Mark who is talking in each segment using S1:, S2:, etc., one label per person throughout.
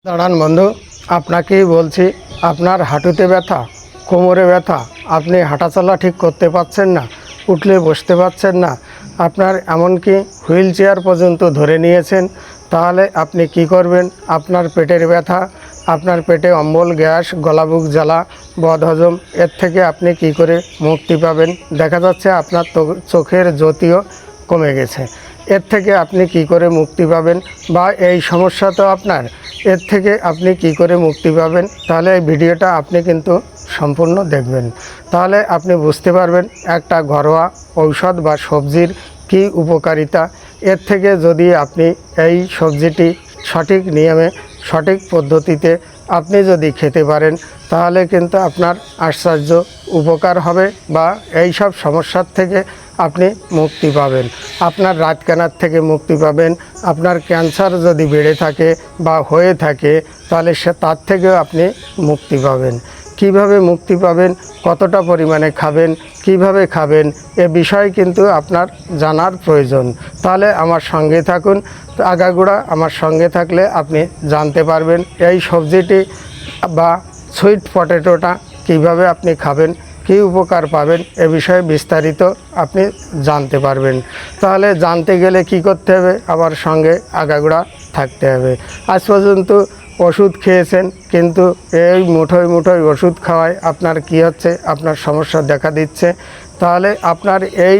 S1: দাঁড়ান বন্ধু, আপনাকেই বলছি। আপনার হাঁটুতে ব্যথা, কোমরে ব্যথা, আপনি হাঁটাচলা ঠিক করতে পারছেন না, উঠলে বসতে পারছেন না, আপনার এমনকি হুইল চেয়ার পর্যন্ত ধরে নিয়েছেন। তাহলে আপনি কি করবেন? আপনার পেটের ব্যথা, আপনার পেটে অম্বল, গ্যাস, গলাবুক জ্বালা, বদহজম, এর থেকে আপনি কি করে মুক্তি পাবেন? দেখা যাচ্ছে আপনার চোখের জ্যোতিও কমে গেছে। এর থেকে আপনি কি করে মুক্তি পাবেন? বা এই সমস্যা তো আপনার, এর থেকে আপনি কি করে মুক্তি পাবেন? তাহলে এই ভিডিওটা আপনি কিন্তু সম্পূর্ণ দেখবেন। তাহলে আপনি বুঝতে পারবেন একটা ঘরোয়া ঔষধ বা সবজির কী উপকারিতা। এর থেকে যদি আপনি এই সবজিটি সঠিক নিয়মে, সঠিক পদ্ধতিতে আপনি যদি খেতে পারেন, তাহলে কিন্তু আপনার আশ্চর্য উপকার হবে বা এই সব সমস্যার থেকে আপনি মুক্তি পাবেন। আপনার রাতকানার থেকে মুক্তি পাবেন। আপনার ক্যান্সার যদি বেড়ে থাকে বা হয়ে থাকে, তাহলে তার থেকেও আপনি মুক্তি পাবেন। কিভাবে মুক্তি পাবেন, কতটা পরিমাণে খাবেন, কিভাবে খাবেন, এ বিষয়ে কিন্তু আপনার জানার প্রয়োজন। তাহলে আমার সঙ্গে থাকুন। আগাগোড়া আমার সঙ্গে থাকলে আপনি জানতে পারবেন এই সবজিটি বা সুইট পটেটোটা কিভাবে আপনি খাবেন, কী উপকার পাবেন, এ বিষয়ে বিস্তারিত আপনি জানতে পারবেন। তাহলে জানতে গেলে কি করতে হবে? আমার সঙ্গে আগাগোড়া থাকতে হবে। আজ পর্যন্ত ওষুধ খেয়েছেন, কিন্তু এই মুঠোয় মুঠোয় ওষুধ খাওয়ায় আপনার কি হচ্ছে? আপনার সমস্যা দেখা দিচ্ছে। তাহলে আপনার এই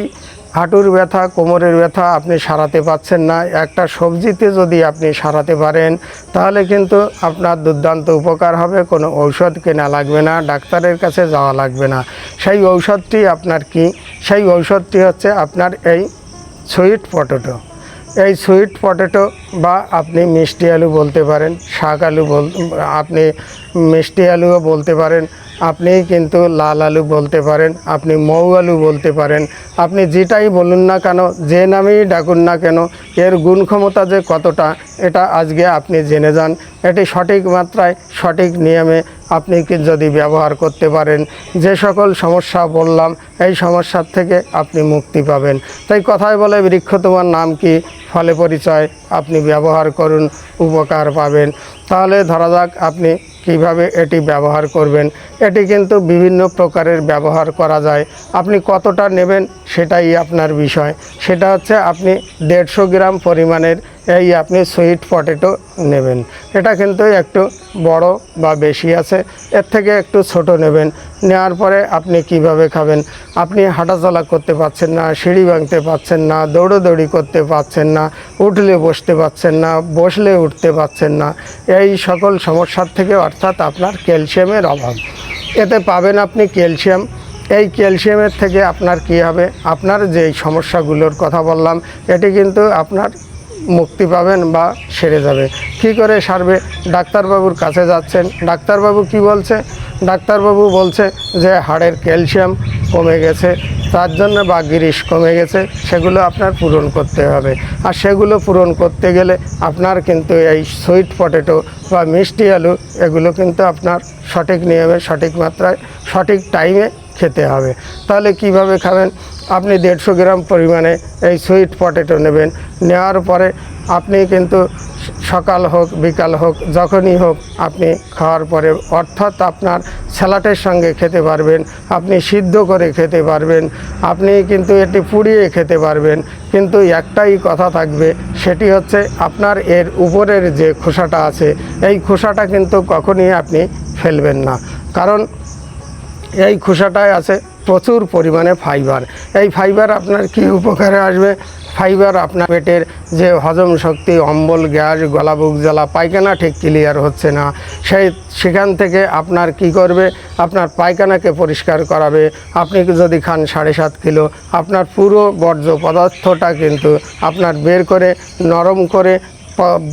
S1: হাঁটুর ব্যথা, কোমরের ব্যথা আপনি সারাতে পারছেন না, একটা সবজিতে যদি আপনি সারাতে পারেন, তাহলে কিন্তু আপনার দুর্দান্ত উপকার হবে। কোনো ঔষধ কেনা লাগবে না, ডাক্তারের কাছে যাওয়া লাগবে না। সেই ঔষধটি আপনার কি? সেই ঔষধটি হচ্ছে আপনার এই সুইট পটেটো। এই সুইট পটেটো বা আপনি মিষ্টি আলু বলতে পারেন, শাক আলু আপনি মিষ্টি আলুও বলতে পারেন, আপনি কিন্তু লাল আলু বলতে পারেন, আপনি মৌ আলু বলতে পারেন। আপনি যেটাই বলুন না কেন, যে নামেই ডাকুন না কেন, এর গুণ ক্ষমতা যে কতটা, এটা আজকে আপনি জেনে যান। এটি সঠিক মাত্রায়, সঠিক নিয়মে আপনি যদি ব্যবহার করতে পারেন, যে সকল সমস্যা বললাম, এই সমস্যার থেকে আপনি মুক্তি পাবেন। তাই কথায় বলে, বৃক্ষ তোমার নাম কি, ফলে পরিচয়, আপনি ব্যবহার করুন, উপকার পাবেন। তাহলে ধরা যাক আপনি কিভাবে এটি ব্যবহার করবেন। এটি কিন্তু বিভিন্ন প্রকারের ব্যবহার করা যায়। আপনি কতটা নেবেন সেটাই আপনার বিষয়। সেটা হচ্ছে আপনি 150 গ্রাম পরিমাণের এই আপনি সুইট পটেটো নেবেন। এটা কিন্তু একটু বড় বা বেশি আছে, এর থেকে একটু ছোট নেবেন। নেওয়ার পরে আপনি কিভাবে খাবেন? আপনি হাঁটাচলা করতে পারছেন না, সিঁড়ি ভাঙতে পারছেন না, দৌড়োদৌড়ি করতে পারছেন না, উঠলে বসতে পারছেন না, বসলে উঠতে পারছেন না, এই সকল সমস্যার থেকে, অর্থাৎ আপনার ক্যালসিয়ামের অভাব, এতে পাবেন আপনি ক্যালসিয়াম। এই ক্যালসিয়ামের থেকে আপনার কি হবে? আপনার যেই সমস্যাগুলোর কথা বললাম, এটি কিন্তু আপনার মুক্তি পাবেন বা সেরে যাবে। কি করে সারবে? ডাক্তারবাবুর কাছে যাচ্ছেন, ডাক্তারবাবু কি বলছে? ডাক্তারবাবু বলছে যে হাড়ের ক্যালসিয়াম কমে গেছে, তার জন্য বা গ্রিস কমে গেছে, সেগুলো আপনার পূরণ করতে হবে। আর সেগুলো পূরণ করতে গেলে আপনার কিন্তু এই সুইট পটেটো বা মিষ্টি আলু, এগুলো কিন্তু আপনার সঠিক নিয়মে, সঠিক মাত্রায়, সঠিক টাইমে খেতে হবে। তাহলে কিভাবে খাবেন? আপনি 150 গ্রাম পরিমাণে এই সুইট পটেটো নেবেন। নেওয়ার পরে আপনি কিন্তু সকাল হোক, বিকাল হোক, যখনই হোক, আপনি খাওয়ার পরে, অর্থাৎ আপনার স্যালাডের সঙ্গে খেতে পারবেন, আপনি সিদ্ধ করে খেতে পারবেন, আপনি কিন্তু এটি পুড়িয়ে খেতে পারবেন। কিন্তু একটাই কথা থাকবে, সেটি হচ্ছে আপনার এর উপরের যে খোসাটা আছে, এই খোসাটা কিন্তু কখনই আপনি ফেলবেন না। কারণ এই খোসাটায় আছে প্রচুর পরিমাণে ফাইবার। এই ফাইবার আপনার কি উপকারে আসবে? ফাইবার আপনার পেটের যে হজম শক্তি, অম্বল, গ্যাস, গলাবুক জ্বালা, পায়খানা ঠিক ক্লিয়ার হচ্ছে না, সেখান থেকে আপনার কি করবে? আপনার পায়খানাকে পরিষ্কার করাবে। আপনি যদি খান 7.5 কিলো, আপনার পুরো বর্জ্য পদার্থটা কিন্তু আপনার বের করে, নরম করে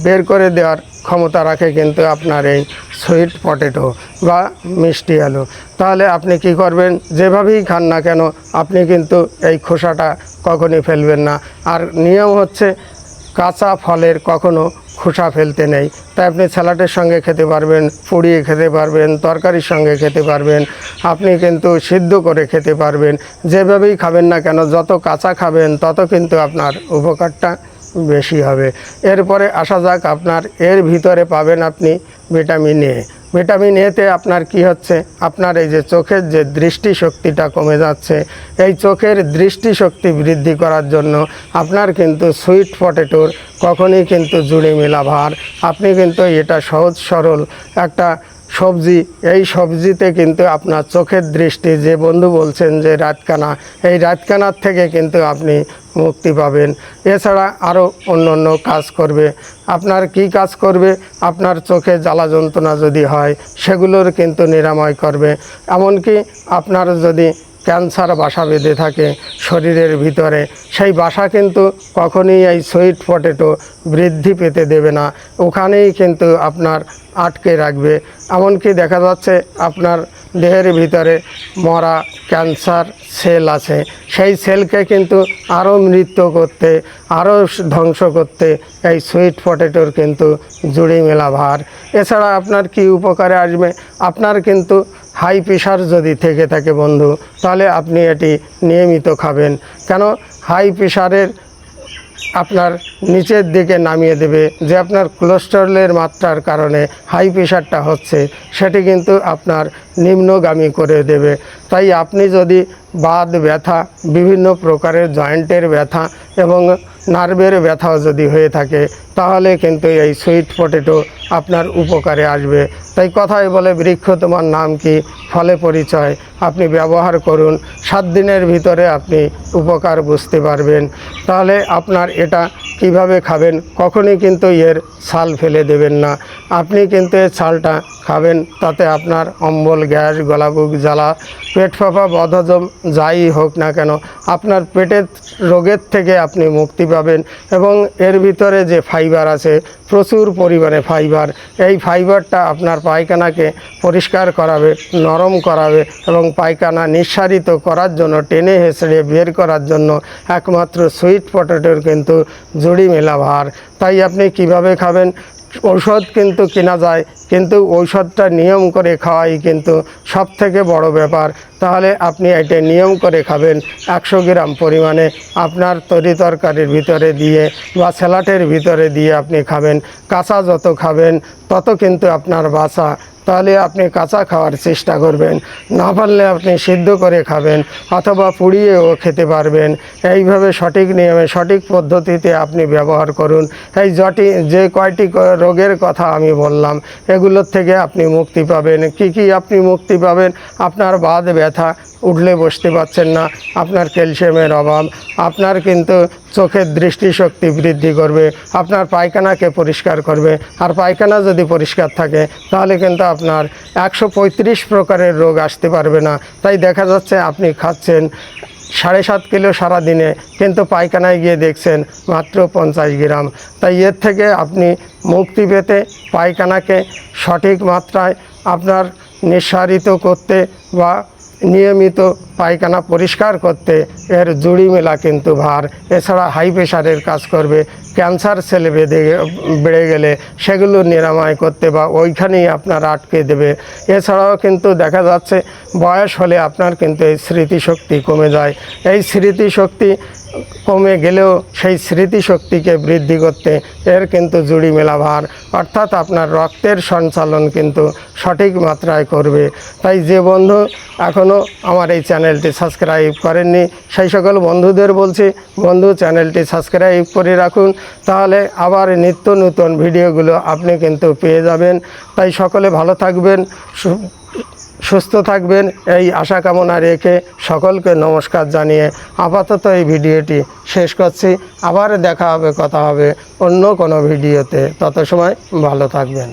S1: বের করে দেওয়ার ক্ষমতা রাখে কিন্তু আপনার এই সুইট পটেটো বা মিষ্টি আলু। তাহলে আপনি কি করবেন? যেভাবেই খান না কেন, আপনি কিন্তু এই খোসাটা কখনই ফেলবেন না। আর নিয়ম হচ্ছে, কাঁচা ফলের কখনো খোসা ফেলতে নেই। তাই আপনি স্যালাডের সঙ্গে খেতে পারবেন, পুড়িয়ে খেতে পারবেন, তরকারির সঙ্গে খেতে পারবেন, আপনি কিন্তু সিদ্ধ করে খেতে পারবেন। যেভাবেই খাবেন না কেন, যত কাঁচা খাবেন তত কিন্তু আপনার উপকারটা বেশি হবে। এরপরে আসা যাক, আপনার এর ভিতরে পাবেন আপনি ভিটামিন এ। ভিটামিন এতে আপনার কি হচ্ছে, আপনার এই যে চোখের যে দৃষ্টিশক্তিটা কমে যাচ্ছে, এই চোখের দৃষ্টিশক্তি বৃদ্ধি করার জন্য আপনার কিন্তু সুইট পটেটোর কখনই কিন্তু জুড়ি মেলা ভার। আপনি কিন্তু এটা সহজ সরল একটা সবজি, এই সবজিতে কিন্তু আপনার চোখের দৃষ্টি, যে বন্ধু বলছেন যে রাতকানা, এই রাতকানার থেকে কিন্তু আপনি মুক্তি পাবেন। এছাড়া আরও অন্য অন্য কাজ করবে। আপনার কি কাজ করবে, আপনার চোখে জ্বালা যন্ত্রণা যদি হয় সেগুলোর কিন্তু নিরাময় করবে। এমনকি আপনার যদি ক্যান্সার বাসা বেঁধে থাকে শরীরের ভিতরে, সেই বাসা কিন্তু কখনই এই সুইট পটেটো বৃদ্ধি পেতে দেবে না, ওখানেই কিন্তু আপনার আটকে রাখবে। এমনকি দেখা যাচ্ছে আপনার দেহের ভিতরে মরা ক্যান্সার সেল আছে, সেই সেলকে কিন্তু আরও মৃত্যু করতে, আরও ধ্বংস করতে এই সুইট পটেটোর কিন্তু জুড়ি মেলা ভার। এছাড়া আপনার কি উপকারে আসবে, আপনার কিন্তু হাই প্রেশার যদি থেকে থাকে বন্ধু, তাহলে আপনি এটি নিয়মিত খাবেন। কেন, হাই প্রেশারের আপনার নিচের দিকে নামিয়ে দেবে, যে আপনার কোলেস্টেরলের মাত্রার কারণে হাই প্রেশারটা হচ্ছে সেটি কিন্তু আপনার নিম্নগামী করে দেবে। তাই আপনি যদি বাত ব্যথা, বিভিন্ন প্রকারের জয়েন্টের ব্যথা এবং নার্ভের ব্যথাও যদি হয়ে থাকে, তাহলে কিন্তু এই সুইট পটেটো আপনার উপকারে আসবে। তাই কথায় বলে, বৃক্ষ তোমার নাম কি, ফলে পরিচয়। আপনি ব্যবহার করুন, 7 দিনের ভিতরে আপনি উপকার বুঝতে পারবেন। তাহলে আপনার এটা কিভাবে খাবেন, কখনই কিন্তু এর ছাল ফেলে দেবেন না। আপনি কিন্তু এর ছালটা খাবেন, তাতে আপনার অম্বল, গ্যাস, গলাবুক জ্বালা, পেট ফাঁপা, বদহজম যাই হোক না কেন, আপনার পেটের রোগের থেকে আপনি মুক্তি পাবেন। এবং এর ভিতরে যে ফাইবার আছে, প্রচুর পরিমাণে ফাইবার, এই ফাইবারটা আপনার পায়খানাকে পরিষ্কার করাবে, নরম করাবে এবং পায়খানা নিঃসারিত করার জন্য, টেনে হেঁচড়ে বের করার জন্য একমাত্র সুইট পটেটোর কিন্তু জুড়ি মেলা ভার। তাই আপনি কিভাবে খাবেন, ঔষধ কিন্তু কেনা যায়, কিন্তু ঔষধটা নিয়ম করে খাওয়াই কিন্তু সব থেকে বড় ব্যাপার। তাহলে আপনি এটা নিয়ম করে খাবেন, 100 গ্রাম পরিমাণে আপনার তরি তরকারির ভিতরে দিয়ে বা স্যালাডের ভিতরে দিয়ে আপনি খাবেন। কাঁচা যত খাবেন তত কিন্তু আপনার বাঁচা। তাহলে আপনি কাঁচা খাওয়ার চেষ্টা করবেন, না পারলে আপনি সিদ্ধ করে খাবেন অথবা পুড়িয়েও খেতে পারবেন। এইভাবে সঠিক নিয়মে, সঠিক পদ্ধতিতে আপনি ব্যবহার করুন। এই যে কয়টি রোগের কথা আমি বললাম, এগুলোর থেকে আপনি মুক্তি পাবেন। কি আপনি মুক্তি পাবেন, আপনার বাত ব্যথা, উঠলে বসতে পারছেন না, আপনার ক্যালসিয়ামের অভাব, আপনার কিন্তু চোখের দৃষ্টিশক্তি বৃদ্ধি করবে, আপনার পায়খানাকে পরিষ্কার করবে। আর পায়খানা যদি পরিষ্কার থাকে তাহলে কিন্তু আপনার 135 প্রকারের রোগ আসতে পারবে না। তাই দেখা যাচ্ছে আপনি খাচ্ছেন 7.5 কিলো সারাদিনে, কিন্তু পায়খানায় গিয়ে দেখছেন মাত্র 50 গ্রাম। তাই এর থেকে আপনি মুক্তি পেতে পায়খানাকে সঠিক মাত্রায় আপনার নিঃসারিত করতে বা নিয়মিত পায়খানা পরিষ্কার করতে এর জুড়ি মেলা কিন্তু ভার। এছাড়া হাই প্রেশারের কাজ করবে, ক্যান্সার সেল বেড়ে গেলে সেগুলো নিরাময় করতে বা ওইখানেই আপনার আটকে দেবে। এছাড়াও কিন্তু দেখা যাচ্ছে বয়স হলে আপনার কিন্তু এই স্মৃতিশক্তি কমে যায়। এই স্মৃতিশক্তি কমে গেলেও সেই স্মৃতিশক্তিকে বৃদ্ধি করতে এর কিন্তু জুড়ি মেলা ভার, অর্থাৎ আপনার রক্তের সঞ্চালন কিন্তু সঠিক মাত্রায় করবে। তাই যে বন্ধু এখনও আমার এই চ্যানেলটি সাবস্ক্রাইব করেননি, সেই সকল বন্ধুদের বলছি, বন্ধু চ্যানেলটি সাবস্ক্রাইব করে রাখুন, তাহলে আবার নিত্য নতুন ভিডিওগুলো আপনি কিন্তু পেয়ে যাবেন। তাই সকলে ভালো থাকবেন, সুস্থ থাকবেন, এই আশা কামনা রেখে সকলকে নমস্কার জানিয়ে আপাতত এই ভিডিওটি শেষ করছি। আবার দেখা হবে, কথা হবে অন্য কোনো ভিডিওতে। তত সময় ভালো থাকবেন।